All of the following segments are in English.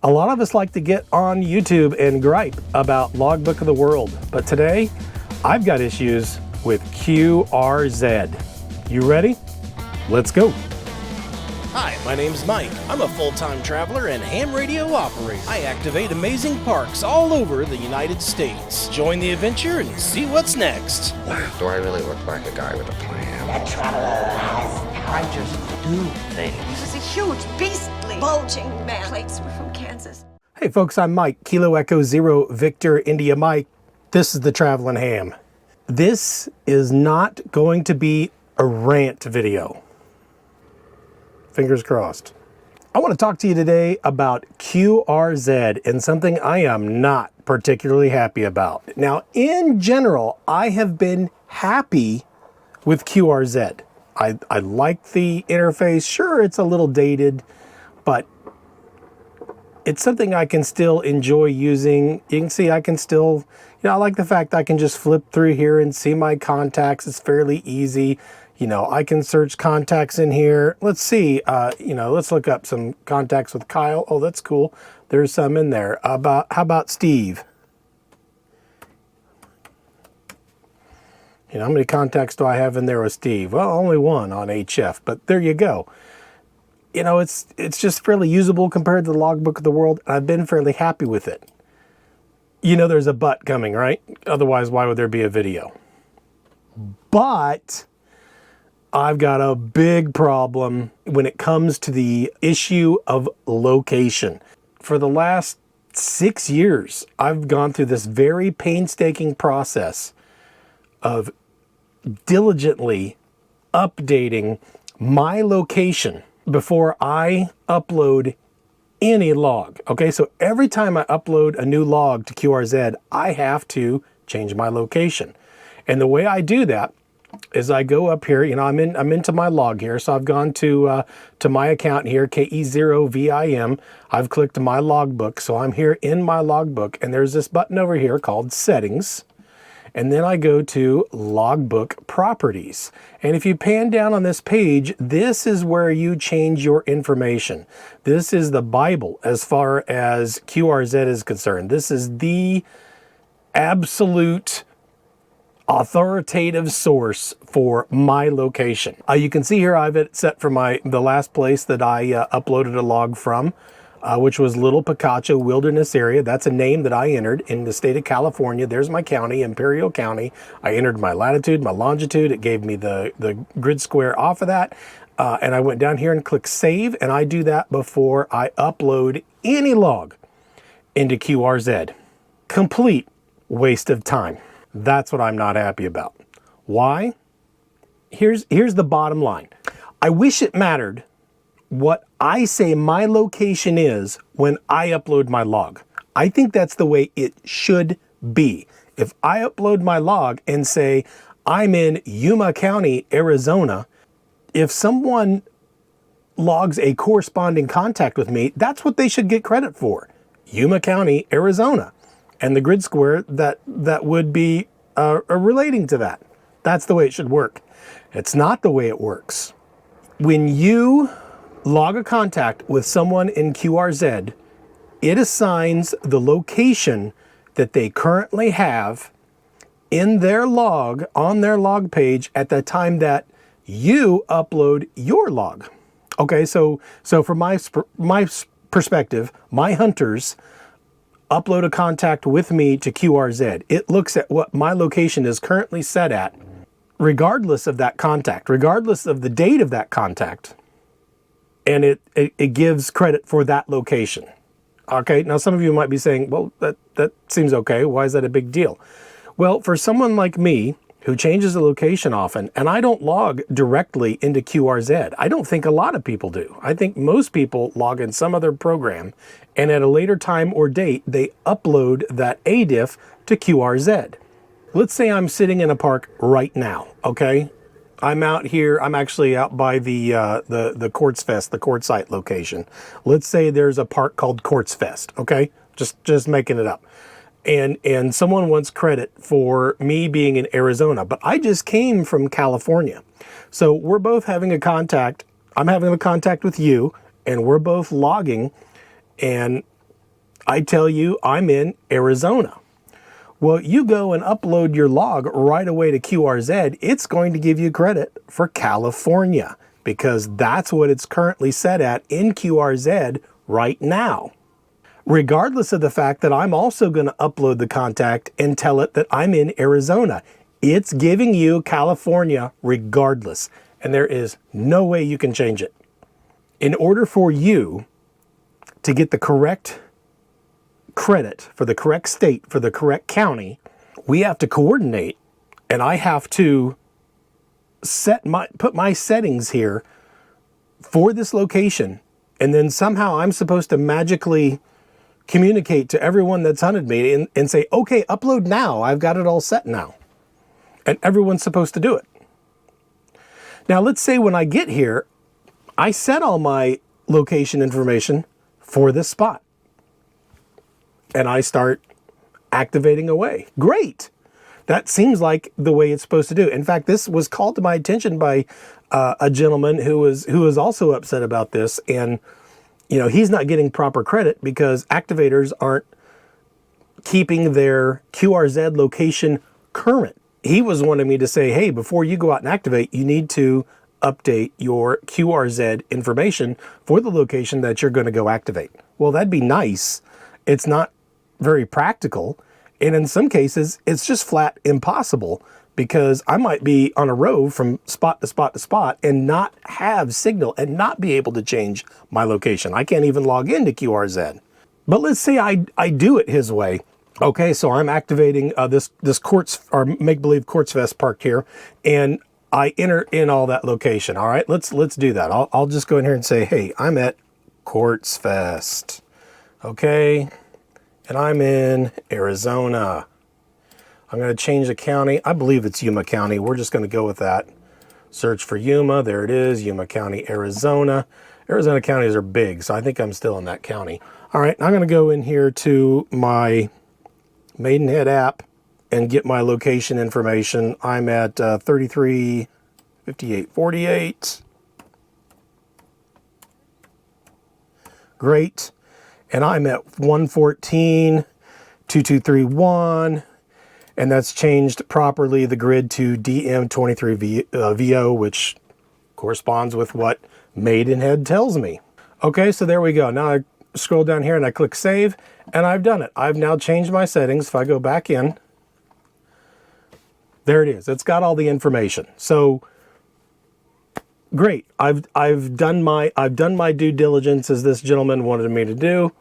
A lot of us like to get on YouTube and gripe about Logbook of the World, but today I've got issues with QRZ. You ready? Let's go. Hi, my name's Mike. I'm a full-time traveler and ham radio operator. I activate amazing parks all over the United States. Join the adventure and see what's next. Wow, do I really look like a guy with a plan? That traveler has... I just do things. This is a huge, beastly, bulging man. Plates were from Kansas. Hey folks, I'm Mike, Kilo Echo Zero Victor India Mike. This is the Travelin Ham. This is not going to be a rant video. Fingers crossed. I want to talk to you today about QRZ and something I am not particularly happy about. Now, in general, I have been happy with QRZ. I like the interface. Sure, it's a little dated, but it's something I can still enjoy using. You can see I can still, I like the fact I can just flip through here and see my contacts. It's fairly easy. I can search contacts in here. Let's see, let's look up some contacts with Kyle. Oh, that's cool. There's some in there. How about Steve? How many contacts do I have in there with Steve? Well, only one on HF, but there you go. It's just fairly usable compared to the Logbook of the World. I've been fairly happy with it. There's a but coming, right? Otherwise, why would there be a video? But I've got a big problem when it comes to the issue of location. For the last 6 years, I've gone through this very painstaking process of diligently updating my location before I upload any log. Okay, so every time I upload a new log to QRZ, I have to change my location. And the way I do that is I go up here, I'm into my log here. So I've gone to my account here, KE0VIM. I've clicked my logbook. So I'm here in my logbook and there's this button over here called settings. And then I go to logbook properties. And if you pan down on this page, this is where you change your information. This is the Bible as far as QRZ is concerned. This is the absolute authoritative source for my location. You can see here I've it set for the last place that I uploaded a log from, which was Little Picacho Wilderness Area. That's a name that I entered in the state of California. There's my county, Imperial County. I entered my latitude, my longitude. It gave me the grid square off of that. And I went down here and clicked save. And I do that before I upload any log into QRZ. Complete waste of time. That's what I'm not happy about. Why? Here's the bottom line. I wish it mattered what I say my location is when I upload my log. I think that's the way it should be. If I upload my log and say I'm in Yuma County, Arizona, if someone logs a corresponding contact with me, that's what they should get credit for. Yuma County, Arizona. And the grid square that would be relating to that. That's the way it should work. It's not the way it works. When you log a contact with someone in QRZ, it assigns the location that they currently have in their log, on their log page at the time that you upload your log. Okay, so from my perspective, my hunters upload a contact with me to QRZ. It looks at what my location is currently set at, regardless of that contact, regardless of the date of that contact. And it gives credit for that location. Okay, now some of you might be saying, well, that seems okay. Why is that a big deal? Well, for someone like me who changes the location often, and I don't log directly into QRZ. I don't think a lot of people do. I think most people log in some other program, and at a later time or date, they upload that ADIF to QRZ. Let's say I'm sitting in a park right now, okay? I'm out here, I'm actually out by the Quartz Fest, the Quartzsite location. Let's say there's a park called Quartz Fest, okay? Just making it up. And someone wants credit for me being in Arizona, but I just came from California. So we're both having a contact. I'm having a contact with you, and we're both logging, and I tell you I'm in Arizona. Well, you go and upload your log right away to QRZ, it's going to give you credit for California because that's what it's currently set at in QRZ right now. Regardless of the fact that I'm also going to upload the contact and tell it that I'm in Arizona, it's giving you California regardless, and there is no way you can change it. In order for you to get the correct credit for the correct state, for the correct county, we have to coordinate, and I have to put my settings here for this location, and then somehow I'm supposed to magically communicate to everyone that's hunted me and say, okay, upload now, I've got it all set now. And everyone's supposed to do it. Now let's say when I get here, I set all my location information for this spot. And I start activating away. Great. That seems like the way it's supposed to do. In fact, this was called to my attention by a gentleman who was also upset about this. And, you know, he's not getting proper credit because activators aren't keeping their QRZ location current. He was wanting me to say, hey, before you go out and activate, you need to update your QRZ information for the location that you're going to go activate. Well, that'd be nice. It's not very practical, and in some cases it's just flat impossible because I might be on a road from spot to spot to spot and not have signal and not be able to change my location. I can't even log into QRZ. But let's say I do it his way. Okay, so I'm activating this quartz or make-believe Quartz Fest park here, and I enter in all that location. All right, let's do that. I'll just go in here and say, hey, I'm at Quartz Fest. Okay. And I'm in Arizona. I'm going to change the county. I believe it's Yuma County. We're just going to go with that. Search for Yuma. There it is, Yuma County, Arizona. Arizona counties are big, so I think I'm still in that county. All right, I'm going to go in here to my Maidenhead app and get my location information. I'm at 335848. Great. And I'm at 114.2231, and that's changed properly the grid to DM23VO, which corresponds with what Maidenhead tells me. Okay, so there we go. Now I scroll down here and I click save, and I've done it. I've now changed my settings. If I go back in, there it is. It's got all the information. So great. I've done my due diligence as this gentleman wanted me to do.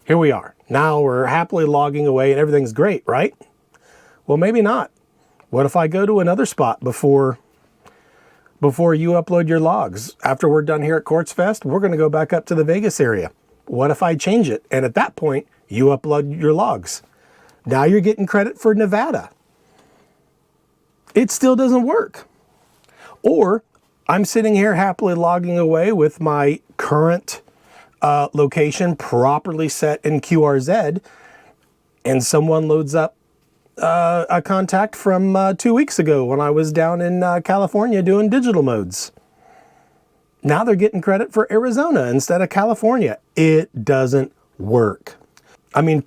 Here we are. Now we're happily logging away and everything's great, right? Well, maybe not. What if I go to another spot before you upload your logs? After we're done here at Quartz Fest, we're going to go back up to the Vegas area. What if I change it? And at that point, you upload your logs. Now you're getting credit for Nevada. It still doesn't work. Or I'm sitting here happily logging away with my current location properly set in QRZ, and someone loads up a contact from 2 weeks ago when I was down in California doing digital modes. Now they're getting credit for Arizona instead of California. It doesn't work. I mean,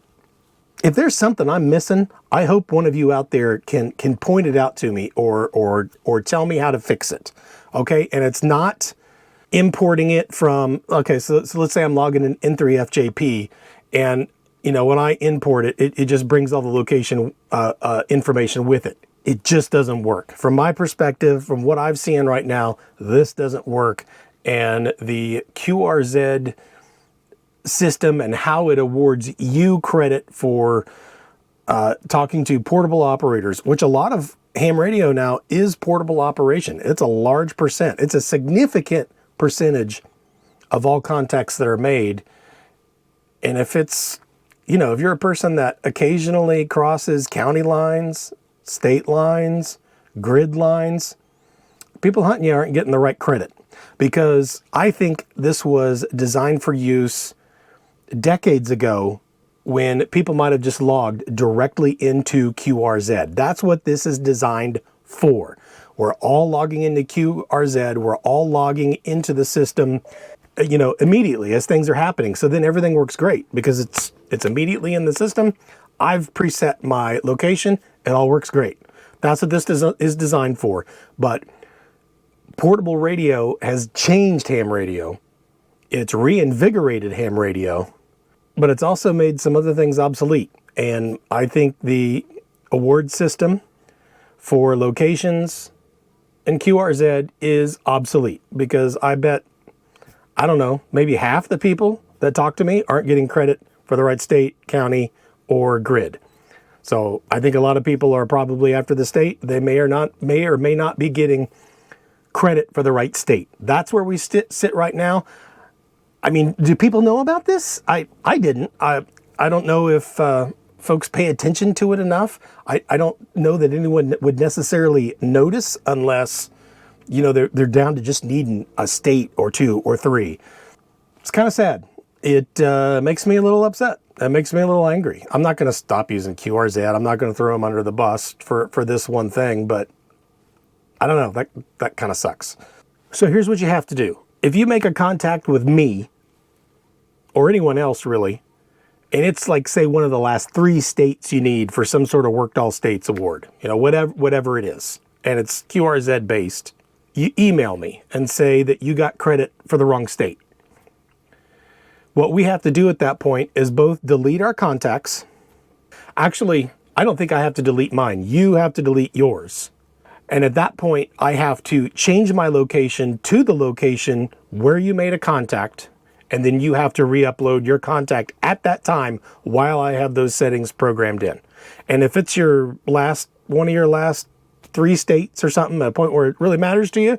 if there's something I'm missing, I hope one of you out there can point it out to me or tell me how to fix it. Okay, and it's not importing it from, okay, so let's say I'm logging in N3FJP, and you know, when I import it, it just brings all the location information with it. It just doesn't work. From my perspective, from what I've seen right now, this doesn't work. And the QRZ system and how it awards you credit for talking to portable operators, which a lot of ham radio now is portable operation. It's a large percent. It's a significant percentage of all contacts that are made. And if it's, you know, if you're a person that occasionally crosses county lines, state lines, grid lines, people hunting you aren't getting the right credit, because I think this was designed for use decades ago when people might have just logged directly into QRZ. That's what this is designed for. We're all logging into QRZ. We're all logging into the system, you know, immediately as things are happening. So then everything works great because it's It's immediately in the system. I've preset my location. It all works great. That's what this is designed for. But portable radio has changed ham radio. It's reinvigorated ham radio, but it's also made some other things obsolete. And I think the award system for locations and QRZ is obsolete, because I bet, I don't know, maybe half the people that talk to me aren't getting credit for the right state, county, or grid. So I think a lot of people are probably after the state. They may or may not be getting credit for the right state. That's where we sit right now. I mean, do people know about this? I didn't. I don't know if folks pay attention to it enough. I don't know that anyone would necessarily notice unless, you know, they're down to just needing a state or two or three. It's kind of sad. It makes me a little upset. It makes me a little angry. I'm not going to stop using QRZ. I'm not going to throw them under the bus for this one thing, but I don't know. That kind of sucks. So here's what you have to do. If you make a contact with me, or anyone else really, and it's like, say, one of the last 3 states you need for some sort of Worked All States award, you know, whatever it is, and it's QRZ based, you email me and say that you got credit for the wrong state. What we have to do at that point is both delete our contacts. Actually, I don't think I have to delete mine. You have to delete yours. And at that point, I have to change my location to the location where you made a contact, and then you have to re-upload your contact at that time while I have those settings programmed in. And if it's one of your last 3 states or something, at a point where it really matters to you,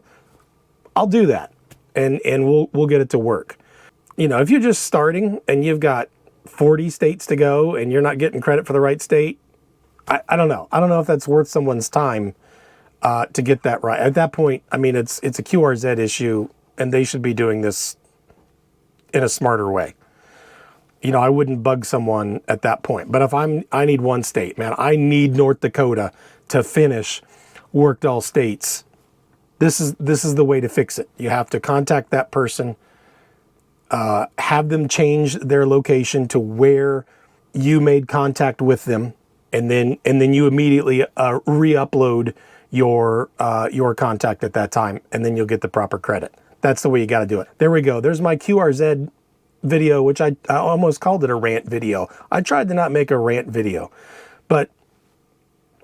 I'll do that, and we'll get it to work. You know, if you're just starting and you've got 40 states to go and you're not getting credit for the right state, I don't know. I don't know if that's worth someone's time to get that right. At that point, I mean, it's a QRZ issue, and they should be doing this in a smarter way. You know, I wouldn't bug someone at that point. But if I need one state, man, I need North Dakota to finish Worked All States. This is the way to fix it. You have to contact that person, have them change their location to where you made contact with them, and then you immediately re-upload your contact at that time, and then you'll get the proper credit. That's the way you got to do it. There we go. There's my QRZ video, which I almost called it a rant video. I tried to not make a rant video, but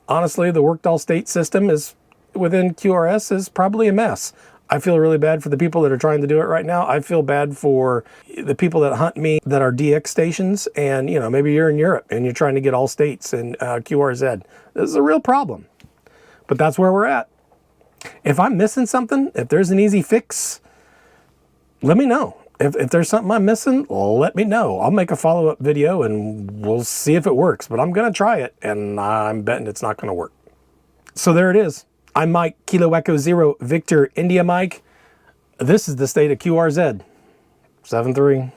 honestly, the Worked All State system is within QRS is probably a mess. I feel really bad for the people that are trying to do it right now. I feel bad for the people that hunt me that are DX stations, and you know, maybe you're in Europe and you're trying to get all states and QRZ. This is a real problem, but that's where we're at. If I'm missing something, if there's an easy fix, let me know. If there's something I'm missing, let me know. I'll make a follow-up video and we'll see if it works, but I'm going to try it, and I'm betting it's not going to work. So there it is. I'm Mike, Kilo Echo Zero, Victor, India Mike. This is the state of QRZ. 7-3.